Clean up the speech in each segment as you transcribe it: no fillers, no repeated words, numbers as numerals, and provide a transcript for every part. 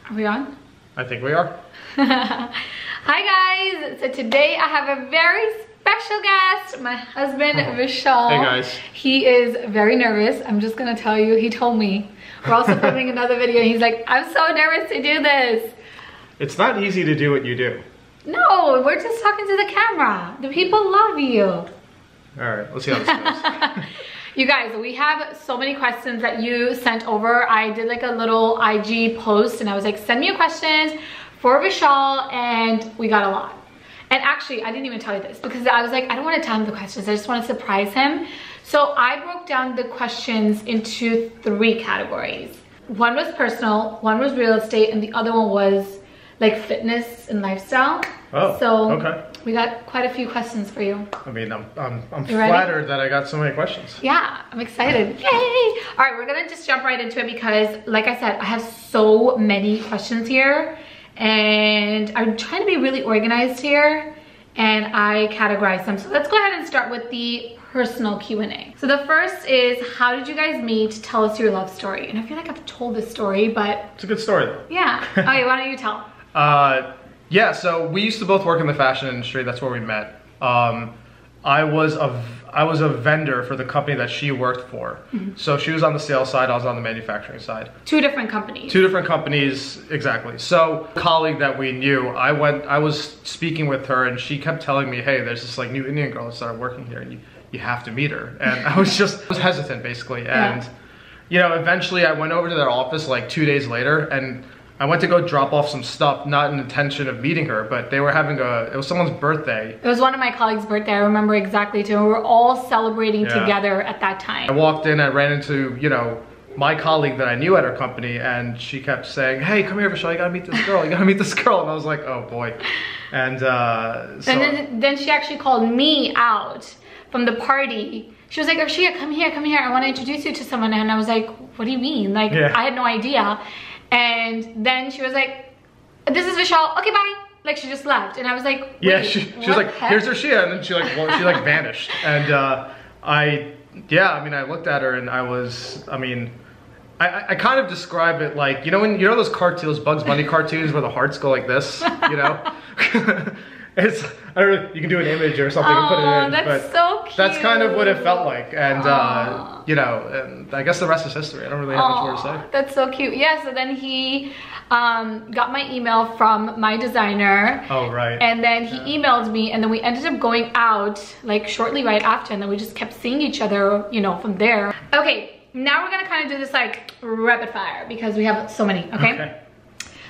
Are we on? I think we are. Hi guys, so today I have a very special guest, my husband Vishal. Hey guys. He is very nervous. I'm just gonna tell you, he told me. We're also filming another video. He's like, I'm so nervous to do this. It's not easy to do what you do. No, we're just talking to the camera. The people love you. All right, let's see how this goes. You guys, we have so many questions that you sent over. I did like a little IG post and I was like, send me your questions for Vishal, and we got a lot. And actually, I didn't even tell you this because I was like, I don't want to tell him the questions. I just want to surprise him. So I broke down the questions into 3 categories. One was personal, one was real estate, and the other one was like fitness and lifestyle. Oh, so okay. We got quite a few questions for you. I mean, I'm flattered that I got so many questions. Yeah, I'm excited. Yay! All right, we're gonna just jump right into it because, like I said, I have so many questions here, and I'm trying to be really organized here, and I categorize them. So let's go ahead and start with the personal Q&A. So the first is, how did you guys meet? Tell us your love story. And I feel like I've told this story, but it's a good story though. Yeah. Okay, why don't you tell? Yeah, so we used to both work in the fashion industry. That's where we met. I was a vendor for the company that she worked for. Mm-hmm. So she was on the sales side, I was on the manufacturing side. 2 different companies. 2 different companies, exactly. So a colleague that we knew, I was speaking with her and she kept telling me, hey, there's this like new Indian girl that started working here and you have to meet her. And I was hesitant basically. And you know, eventually I went over to their office like 2 days later and I went to go drop off some stuff, not in intention of meeting her, but they were having it was someone's birthday. It was one of my colleagues' birthday, I remember exactly too. We were all celebrating together at that time. I walked in, I ran into, you know, my colleague that I knew at her company, and she kept saying, hey, come here, Vishal, you gotta meet this girl, you gotta meet this girl. And I was like, oh boy. And and then she actually called me out from the party. She was like, Arshia, come here, I wanna introduce you to someone. And I was like, what do you mean? Like, I had no idea. And then she was like, this is Vishal, okay, bye. Like, she just left. And I was like, yeah, she was like, here's Arshia. And then she like vanished. And I mean, I looked at her and I kind of describe it like, you know those cartoons, Bugs Bunny cartoons where the hearts go like this, you know? I don't know, you can do an image or something and put it in. That's so cute. That's kind of what it felt like. And you know, and I guess the rest is history. I don't really have much more to say. That's so cute. Yeah, so then he got my email from my designer. Oh, right. And then he emailed me, and then we ended up going out like shortly right after, and then we just kept seeing each other, you know, from there. Okay, now we're gonna kind of do this like rapid fire because we have so many, okay?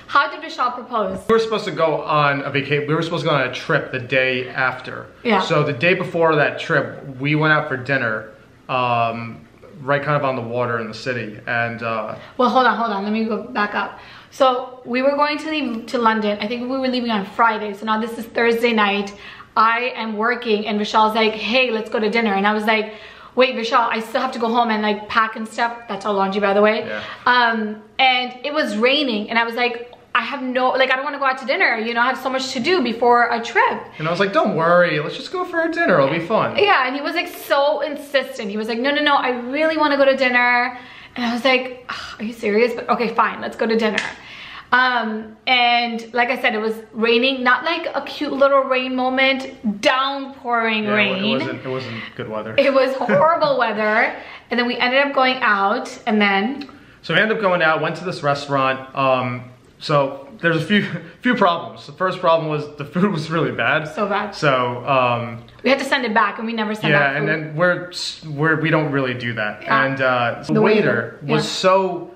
How did Vishal propose? We were supposed to go on a vacation. We were supposed to go on a trip the day after. Yeah. So the day before that trip, we went out for dinner, right kind of on the water in the city. And well, hold on. Let me go back up. So we were going to leave to London. I think we were leaving on Friday. So now this is Thursday night. I am working, and Vishal's like, hey, let's go to dinner. And I was like, wait, Vishal, I still have to go home and like pack and stuff. That's all laundry, by the way. Yeah. And it was raining, and I was like, I don't want to go out to dinner. You know, I have so much to do before a trip. And I was like, don't worry, let's just go for a dinner. It'll be fun. Yeah, and he was like so insistent. He was like, no, I really want to go to dinner. And I was like, are you serious? But okay, fine, let's go to dinner. And like I said, it was raining, not like a cute little rain moment, downpouring rain. It wasn't good weather. It was horrible weather. And then we ended up going out, and then? So we ended up going out, went to this restaurant. So there's a few problems. The first problem was the food was really bad. So bad. So we had to send it back, and we never sent back food. Yeah, and then we don't really do that. Yeah. And the waiter was so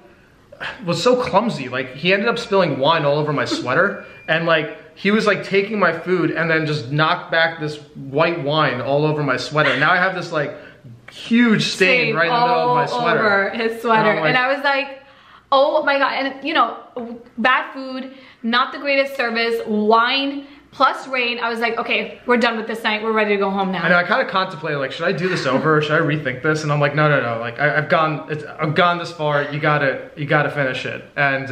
clumsy. Like, he ended up spilling wine all over my sweater, and like he was like taking my food and then just knocked back this white wine all over my sweater. Now I have this like huge stain right in the middle of my sweater. Over his sweater, and I was like, oh my god. And you know, bad food, not the greatest service, wine plus rain. I was like, okay, we're done with this night, we're ready to go home now. I know, I kind of contemplated like, should I do this over or should I rethink this? And I'm like, no, like I've gone this far, you gotta finish it. And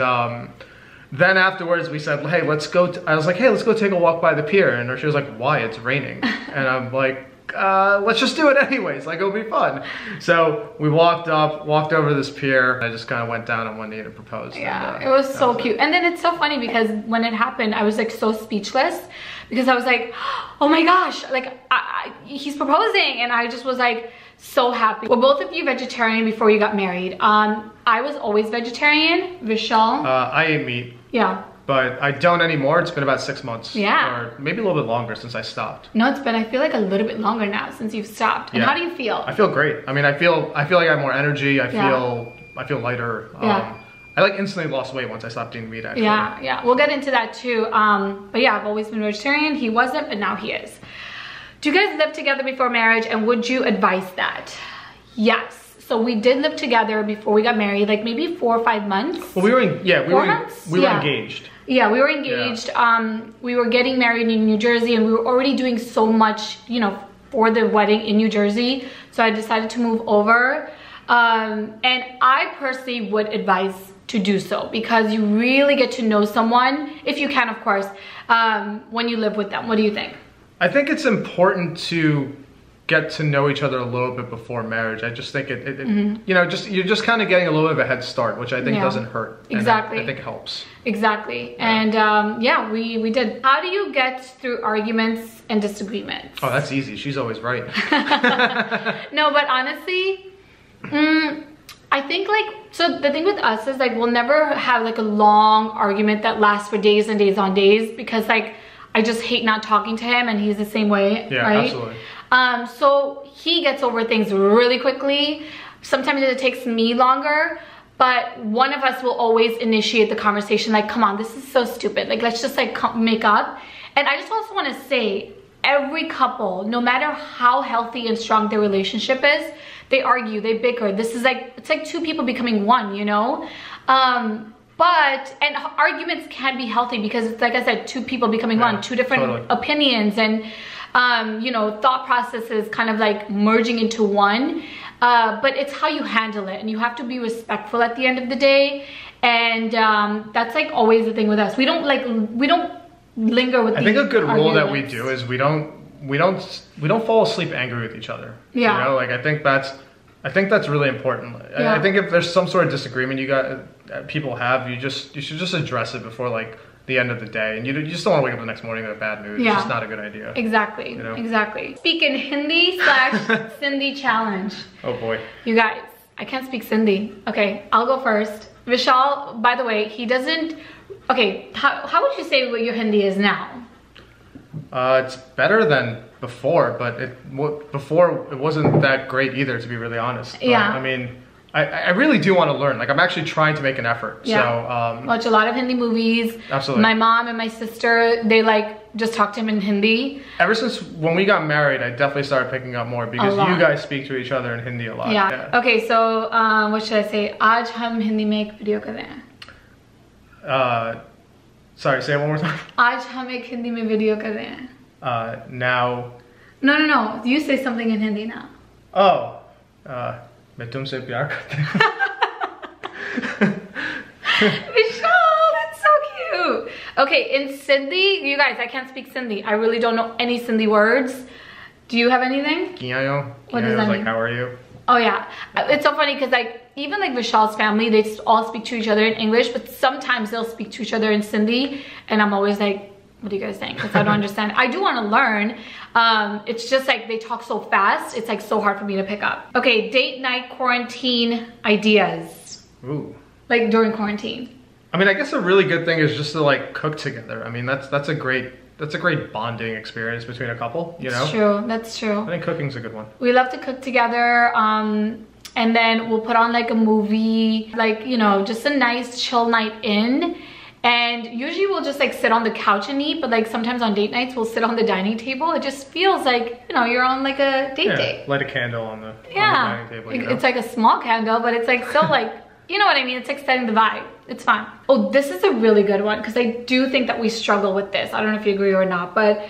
then afterwards we said, hey, let's go take a walk by the pier. And she was like, why? It's raining. And I'm like, let's just do it anyways. Like, it'll be fun. So we walked over this pier. I just kind of went down on one knee and proposed. Yeah, and, it was so cute. And then it's so funny because when it happened, I was like so speechless because I was like, oh my gosh, like he's proposing. And I just was like so happy. Were both of you vegetarian before you got married? I was always vegetarian. Vishal? I ate meat. Yeah. But I don't anymore. It's been about 6 months. Yeah. Or maybe a little bit longer since I stopped. No, it's been, I feel like a little bit longer now since you've stopped. And yeah. how do you feel? I feel great. I mean, I feel like I have more energy. I feel lighter. Yeah. I like instantly lost weight once I stopped eating meat, actually. Yeah, yeah. We'll get into that too. But yeah, I've always been vegetarian. He wasn't, but now he is. Do you guys live together before marriage, and would you advise that? Yes. So we did live together before we got married, like maybe 4 or 5 months. Well, we were engaged. Yeah, we were engaged. Yeah. We were getting married in New Jersey, and we were already doing so much, you know, for the wedding in New Jersey. So I decided to move over. And I personally would advise to do so because you really get to know someone, if you can, of course, when you live with them. What do you think? I think it's important to get to know each other a little bit before marriage. I just think you know, you're just kind of getting a little bit of a head start, which I think doesn't hurt. Exactly. I think helps. Exactly. Yeah. And yeah, we did. How do you get through arguments and disagreements? Oh, that's easy. She's always right. No, but honestly, I think like, so the thing with us is like, we'll never have like a long argument that lasts for days and days on days because like, I just hate not talking to him and he's the same way, yeah, right? Absolutely. So he gets over things really quickly. Sometimes it takes me longer, but one of us will always initiate the conversation. Like, come on, this is so stupid. Like, let's just like make up. And I just also want to say, every couple, no matter how healthy and strong their relationship is, they argue, they bicker. This is like, it's like two people becoming one, you know? And arguments can be healthy because it's like I said, two people becoming one, two different opinions and, you know, thought processes kind of like merging into one. But it's how you handle it, and you have to be respectful at the end of the day. And that's like always the thing with us. We don't linger with. I think a good rule that we do is we don't fall asleep angry with each other. Yeah. You know, like I think that's really important. Yeah. I think if there's some sort of disagreement people have, you should just address it before like the end of the day, and you just don't want to wake up the next morning in a bad mood. Yeah. It's just not a good idea. Exactly. You know? Exactly. Speak in Hindi / Sindhi challenge. Oh boy. You guys, I can't speak Sindhi. Okay, I'll go first. Vishal, by the way, he doesn't. Okay, how would you say what your Hindi is now? It's better than before, but before it wasn't that great either, to be really honest. But, yeah. I mean, I really do want to learn. Like, I'm actually trying to make an effort. Yeah. So watch a lot of Hindi movies. Absolutely. My mom and my sister, they like just talk to him in Hindi. Ever since when we got married, I definitely started picking up more because you guys speak to each other in Hindi a lot. Yeah. Okay, so what should I say? Aaj hum Hindi mein ek video kar rahe hain. Sorry, say it one more time. Aaj hum ek Hindi mein video kar rahe hain. Now. No. You say something in Hindi now. Oh. मैं तुमसे प्यार करती हूँ. Vishal, that's so cute. Okay, in Sindhi, you guys, I can't speak Sindhi. I really don't know any Sindhi words. Do you have anything? Kiyayo. What does that mean? Like, how are you? Oh yeah, it's so funny because like even like Vishal's family, they all speak to each other in English, but sometimes they'll speak to each other in Sindhi, and I'm always like, what are you guys saying? Because I don't understand. I do want to learn. It's just like they talk so fast. It's like so hard for me to pick up. Okay, date night quarantine ideas. Ooh. Like during quarantine. I mean, I guess a really good thing is just to like cook together. I mean, that's a great bonding experience between a couple, you know? That's true. That's true. I think cooking's a good one. We love to cook together. And then we'll put on like a movie, like, you know, just a nice chill night in. And usually we'll just like sit on the couch and eat, but like sometimes on date nights we'll sit on the dining table. It just feels like, you know, you're on like a date. Light a candle on the dining table. You know? It's like a small candle, but it's like so like, you know what I mean? It's like setting the vibe. It's fun. Oh, this is a really good one because I do think that we struggle with this. I don't know if you agree or not, but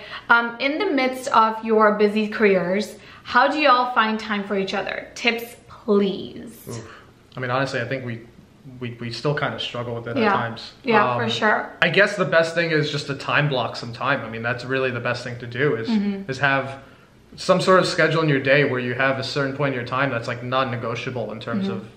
in the midst of your busy careers, how do y'all find time for each other? Tips, please. Oof. I mean, honestly, I think we still kind of struggle with it at times. Yeah, for sure. I guess the best thing is just to time block some time. I mean, that's really the best thing to do is have some sort of schedule in your day where you have a certain point in your time that's like non-negotiable in terms of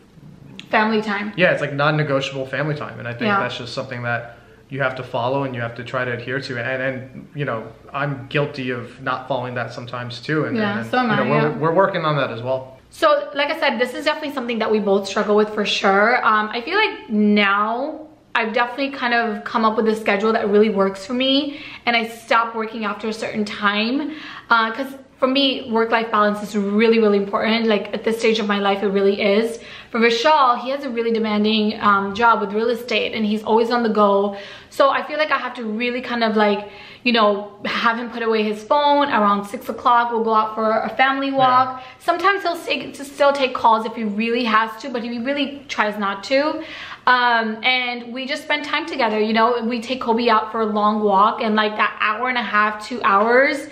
family time. Yeah, it's like non-negotiable family time, and I think that's just something that you have to follow and you have to try to adhere to. And you know, I'm guilty of not following that sometimes too. And, so am I, we're working on that as well. So like I said, this is definitely something that we both struggle with for sure. I feel like now I've definitely kind of come up with a schedule that really works for me, and I stop working after a certain time, because for me, work-life balance is really, really important. Like at this stage of my life, it really is. For Vishal, he has a really demanding job with real estate, and he's always on the go. So I feel like I have to really kind of like, you know, have him put away his phone around 6 o'clock. We'll go out for a family walk. Yeah. Sometimes he'll still take calls if he really has to, but he really tries not to. And we just spend time together. You know, we take Kobe out for a long walk, and like that hour and a half, 2 hours,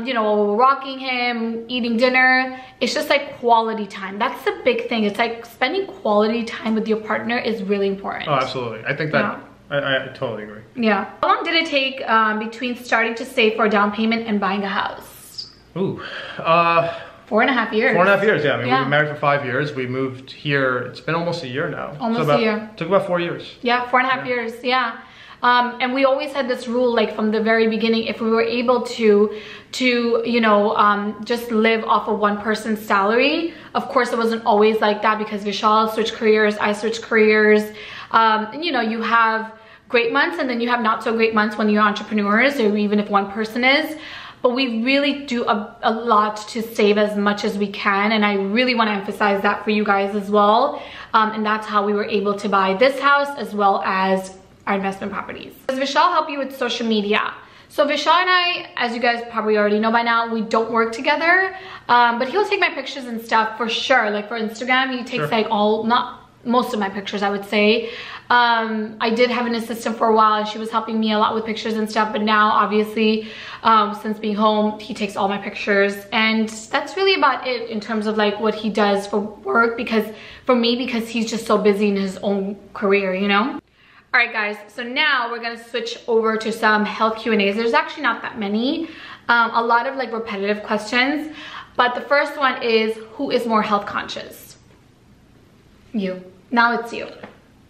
you know, we're walking him, eating dinner. It's just like quality time. That's the big thing. It's like spending quality time with your partner is really important. Oh, absolutely. I think that I totally agree. Yeah. How long did it take between starting to save for a down payment and buying a house? Ooh, 4.5 years. 4.5 years, yeah. I mean, we've been married for 5 years. We moved here, it's been almost a year now. Almost a year. Took about 4 years. Yeah, 4.5 years, yeah. And we always had this rule, like from the very beginning, if we were able to you know, just live off of one person's salary. Of course, it wasn't always like that because Vishal switched careers, I switched careers. And you know, you have great months and then you have not so great months when you're entrepreneurs, or even if one person is. But we really do a lot to save as much as we can, and I really want to emphasize that for you guys as well. And that's how we were able to buy this house as well as our investment properties. Does Vishal help you with social media? So Vishal and I, as you guys probably already know by now, we don't work together, but he'll take my pictures and stuff for sure. Like for Instagram, he takes like most of my pictures, I would say. I did have an assistant for a while, and she was helping me a lot with pictures and stuff, but now obviously since being home, he takes all my pictures, and that's really about it in terms of like what he does for work, because he's just so busy in his own career, you know. All right guys, so now we're gonna switch over to some health Q&As. There's actually not that many, a lot of like repetitive questions, but the first one is, who is more health conscious? You. Now it's you.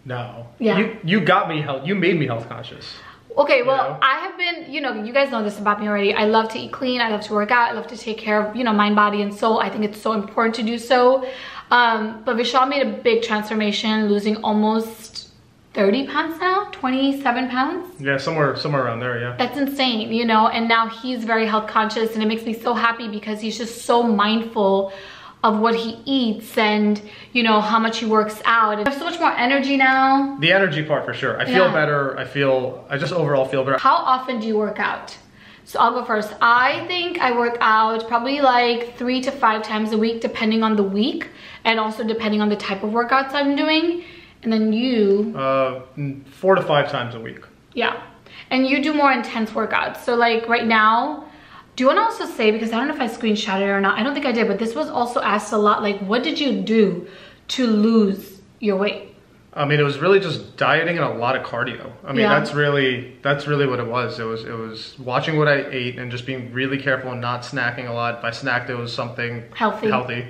No. Yeah. You got me you made me health conscious. Okay, well, I have been, you know, you guys know this about me already. I love to eat clean, I love to work out, I love to take care of, you know, mind, body, and soul. I think it's so important to do so. But Vishal made a big transformation, losing almost 30 pounds now, 27 pounds. Yeah, somewhere around there, yeah. That's insane, you know, and now he's very health conscious, and it makes me so happy because he's just so mindful of what he eats and, you know, how much he works out. I have so much more energy now. The energy part for sure. I feel better. I just overall feel better. How often do you work out? So I'll go first. I think I work out probably like 3 to 5 times a week, depending on the week, and also depending on the type of workouts I'm doing. And then you? 4 to 5 times a week. Yeah. And you do more intense workouts. So like right now, do you want to also say, because I don't know if I screenshot it or not, I don't think I did, but this was also asked a lot, like what did you do to lose your weight? I mean, it was really just dieting and a lot of cardio. I mean, that's really what it was. It was watching what I ate and just being really careful and not snacking a lot. If I snacked, it was something healthy.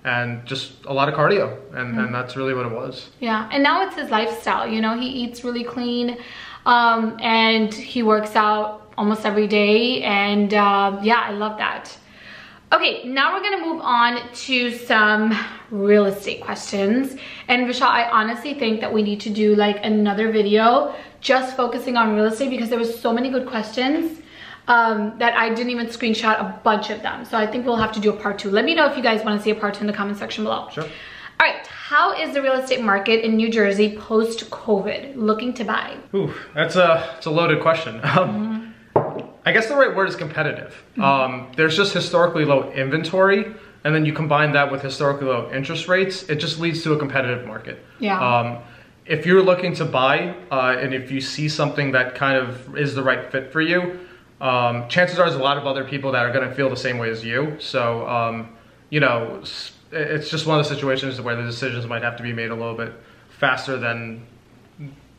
And just a lot of cardio, and that's really what it was. Yeah, and now it's his lifestyle, you know, he eats really clean, and he works out almost every day, and yeah, I love that. Okay, now we're gonna move on to some real estate questions. And Vishal, I honestly think that we need to do like another video just focusing on real estate, because there was so many good questions that I didn't even screenshot a bunch of them. So I think we'll have to do a part 2. Let me know if you guys want to see a part 2 in the comment section below. Sure. All right, how is the real estate market in New Jersey post-COVID looking to buy? Ooh, it's a loaded question. I guess the right word is competitive. There's just historically low inventory, and then you combine that with historically low interest rates, it just leads to a competitive market. Yeah. If you're looking to buy, and if you see something that kind of is the right fit for you, chances are there's a lot of other people that are going to feel the same way as you. So, you know, it's just one of the situations where the decisions might have to be made a little bit faster than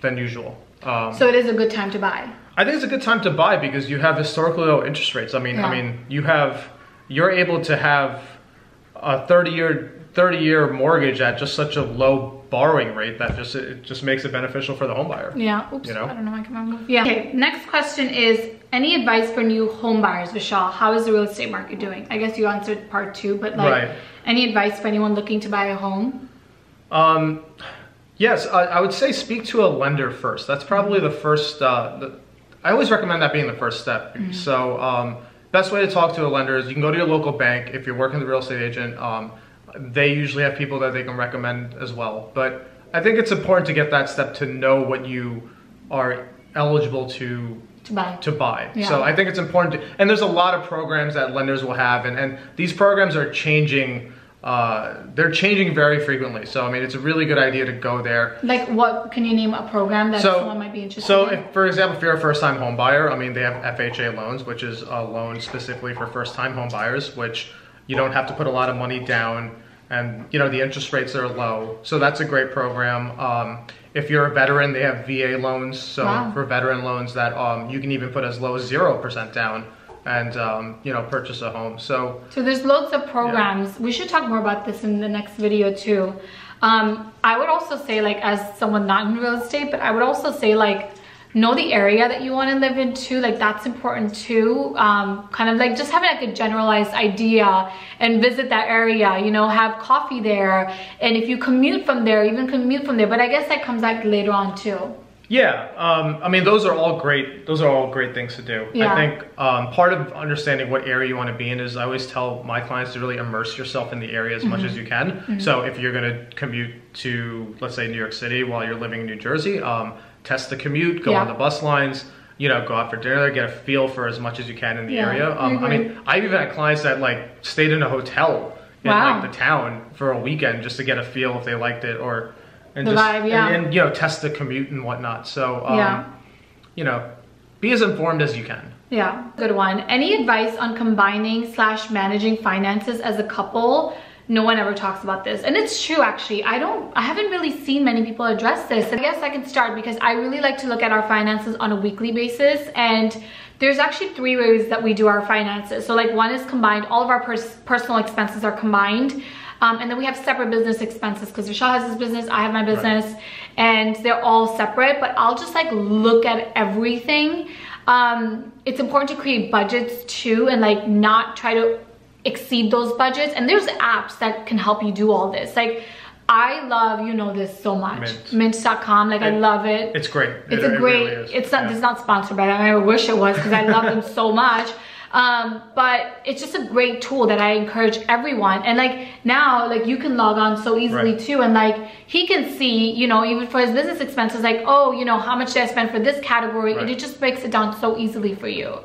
than usual. So it is a good time to buy. I think it's a good time to buy because you have historically low interest rates. I mean, you're able to have a 30-year mortgage at just such a low borrowing rate that it just makes it beneficial for the home buyer. Yeah. Oops. You know? I don't know if I can move. Yeah. Okay. Next question is, any advice for new home buyers, Vishal? How is the real estate market doing? I guess you answered part 2, but like, any advice for anyone looking to buy a home? Yes, I would say speak to a lender first. That's probably the first. I always recommend that being the first step. So best way to talk to a lender is you can go to your local bank. If you're working with a real estate agent, they usually have people that they can recommend as well. But I think it's important to get that step to know what you are eligible to buy. Yeah. So I think it's important and there's a lot of programs that lenders will have, and these programs are changing. They're changing very frequently. So I mean, it's a really good idea to go there. Like, what can you name a program that someone might be interested in? So if, for example, if you're a first-time home buyer, I mean, they have FHA loans, which is a loan specifically for first-time home buyers, which you don't have to put a lot of money down, and you know, the interest rates are low. So that's a great program. If you're a veteran, they have VA loans. So for veteran loans that you can even put as low as 0% down and you know, purchase a home. So there's loads of programs. Yeah. We should talk more about this in the next video too. I would also say, like, as someone not in real estate, but I would also say, like, know the area that you want to live in too. Like, that's important too. Kind of like just having like a generalized idea and visit that area, you know, have coffee there, and if you commute from there, even commute from there. But I guess that comes back later on too. Yeah, I mean, those are all great things to do. Yeah. I think part of understanding what area you want to be in is, I always tell my clients to really immerse yourself in the area as much as you can. So if you're going to commute to, let's say, New York City while you're living in New Jersey, test the commute, go on the bus lines, you know, go out for dinner, get a feel for as much as you can in the area. I mean, I've even had clients that like stayed in a hotel in like the town for a weekend just to get a feel if they liked it, or and the vibe, and you know, test the commute and whatnot. So you know, be as informed as you can. Yeah, good one. Any advice on combining / managing finances as a couple? No one ever talks about this, and it's true actually. I haven't really seen many people address this. I guess I can start because I really like to look at our finances on a weekly basis, and there's actually 3 ways that we do our finances. So like, one is combined. All of our personal expenses are combined. And then we have separate business expenses because Vishal has his business, I have my business, and they're all separate. But I'll just like look at everything. It's important to create budgets too, and like not try to exceed those budgets. And there's apps that can help you do all this. Like, I love, you know this so much, mint.com. Like, I love it. It's great. It's a great, really it's not sponsored by them. I wish it was, because I love them so much. But it's just a great tool that I encourage everyone. And like, now, like, you can log on so easily too, and like, he can see, you know, even for his business expenses, like, oh, you know, how much did I spend for this category, and it just breaks it down so easily for you.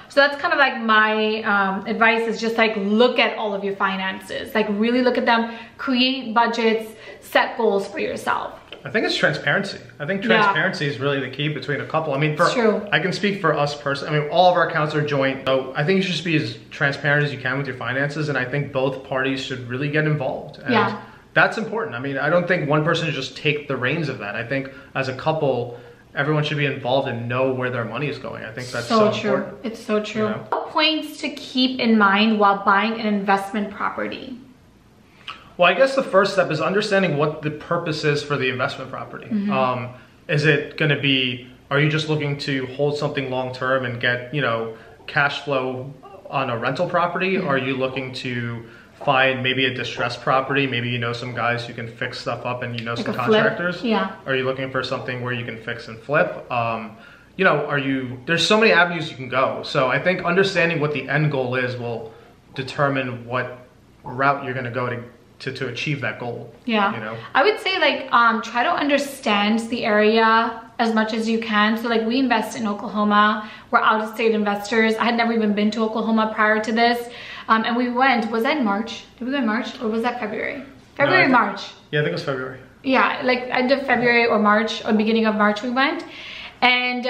So that's kind of like my advice, is just like, look at all of your finances, like really look at them, create budgets, set goals for yourself. I think it's transparency. I think transparency is really the key between a couple. I mean, I can speak for us personally. I mean, all of our accounts are joint. So I think you should just be as transparent as you can with your finances. And I think both parties should really get involved. And that's important. I mean, I don't think one person should just take the reins of that. I think as a couple, everyone should be involved and know where their money is going. I think that's so true. Important. It's so true. You know? What points to keep in mind while buying an investment property? Well, I guess the first step is understanding what the purpose is for the investment property. Is it going to be, are you just looking to hold something long term and get, you know, cash flow on a rental property? Or are you looking to find maybe a distressed property? Maybe you know some guys who can fix stuff up, and you know, like some contractors. Are you looking for something where you can fix and flip? You know, there's so many avenues you can go. So I think understanding what the end goal is will determine what route you're going to go to achieve that goal. Yeah, you know, I would say like try to understand the area as much as you can. So like, we invest in Oklahoma. We're out-of-state investors. I had never even been to Oklahoma prior to this, and we went. Was that in March? Did we go in March, or was that February? March. Yeah, I think it was February. Yeah, like end of February or March, or beginning of March we went. And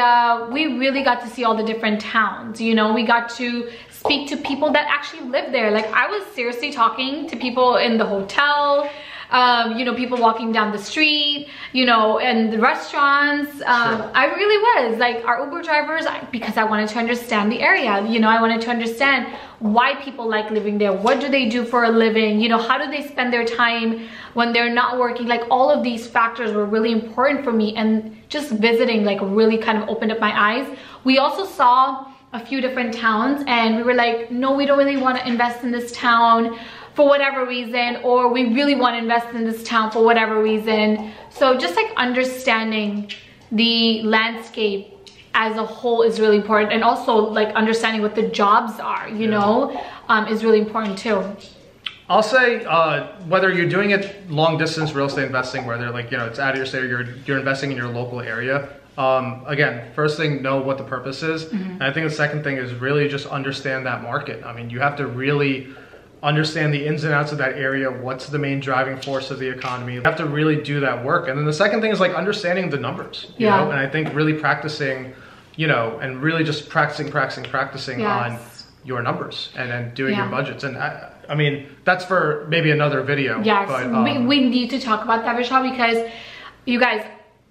we really got to see all the different towns. You know, we got to speak to people that actually live there. Like, I was seriously talking to people in the hotel, you know, people walking down the street, you know, and the restaurants. Sure. I really was like our Uber drivers, because I wanted to understand the area. You know, I wanted to understand why people like living there. What do they do for a living? You know, how do they spend their time when they're not working? Like all of these factors were really important for me, and just visiting like really kind of opened up my eyes. We also saw a few different towns and we were like, no, we don't really want to invest in this town for whatever reason, or we really want to invest in this town for whatever reason. So just like understanding the landscape as a whole is really important, and also like understanding what the jobs are, you know, is really important too. I'll say whether you're doing it long distance real estate investing, whether like, you know, it's out of your state or you're investing in your local area. Again, first thing, know what the purpose is. And I think the second thing is really just understand that market. I mean, you have to really understand the ins and outs of that area. What's the main driving force of the economy? You have to really do that work. And then the second thing is like understanding the numbers, you know? And I think really practicing, you know, and really just practicing on your numbers and then doing your budgets. And I mean, that's for maybe another video. Yes, but, we need to talk about that, Vishal, because you guys,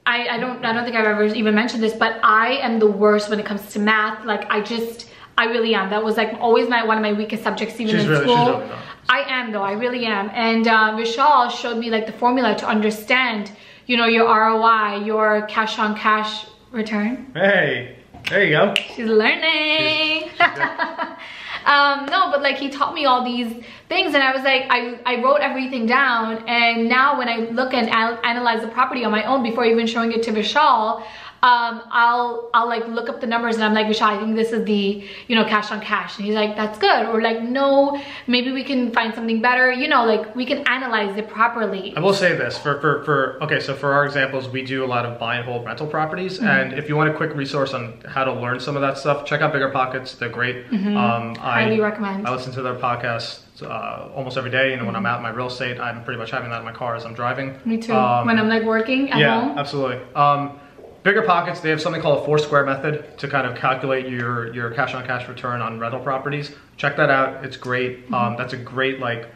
I don't think I've ever even mentioned this, but I am the worst when it comes to math. Like I really am. That was like always one of my weakest subjects, even in school. She's really not. I am though, I really am. And Vishal showed me like the formula to understand, you know, your ROI, your cash on cash return. Hey, there you go. She's learning. No, but like he taught me all these things, and I was like, I wrote everything down, and now when I look and analyze the property on my own before even showing it to Vishal, I'll like look up the numbers and I'm like, Vishal, I think this is the, you know, cash on cash. And he's like, that's good. Or like, no, maybe we can find something better. You know, like we can analyze it properly. I will say this okay, so for our examples, we do a lot of buy and hold rental properties. And if you want a quick resource on how to learn some of that stuff, check out Bigger Pockets. They're great. Highly recommend. I listen to their podcast almost every day. You know, when I'm out in my real estate, I'm pretty much having that in my car as I'm driving. Me too. When I'm like working at home. Yeah, absolutely. Bigger Pockets, they have something called a 4-square method to kind of calculate your cash on cash return on rental properties. Check that out. It's great. That's a great like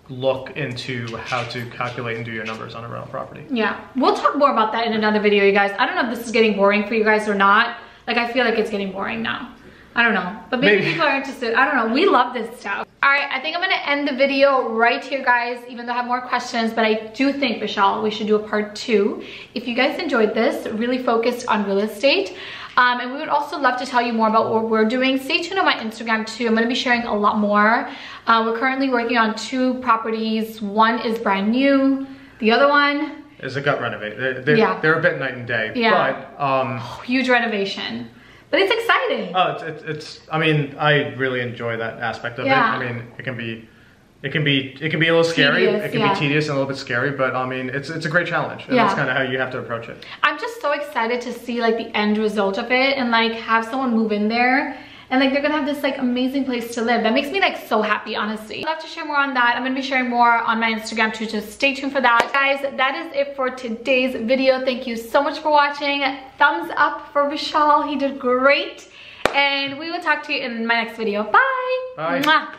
look into how to calculate and do your numbers on a rental property. Yeah, we'll talk more about that in another video, you guys. I don't know if this is getting boring for you guys or not. Like I feel like it's getting boring now. I don't know, but maybe people are interested. I don't know. We love this stuff. All right, I think I'm gonna end the video right here, guys, even though I have more questions, but I do think, Vishal, we should do a part 2. If you guys enjoyed this, really focused on real estate, and we would also love to tell you more about what we're doing. Stay tuned on my Instagram too. I'm gonna be sharing a lot more. We're currently working on 2 properties. One is brand new. The other one is a gut renovate. They're a bit night and day, but huge renovation. But it's exciting. Oh, it's. I mean, I really enjoy that aspect of it. I mean, it can be a little scary. It can be tedious and a little bit scary, but I mean, it's a great challenge, and that's kind of how you have to approach it. I'm just so excited to see like the end result of it, and like have someone move in there, and like they're gonna have this like amazing place to live. That makes me like so happy, honestly. I'd love to share more on that. I'm gonna be sharing more on my Instagram too, just stay tuned for that. Guys, that is it for today's video. Thank you so much for watching. Thumbs up for Vishal, he did great. And we will talk to you in my next video. Bye. Bye. Mwah.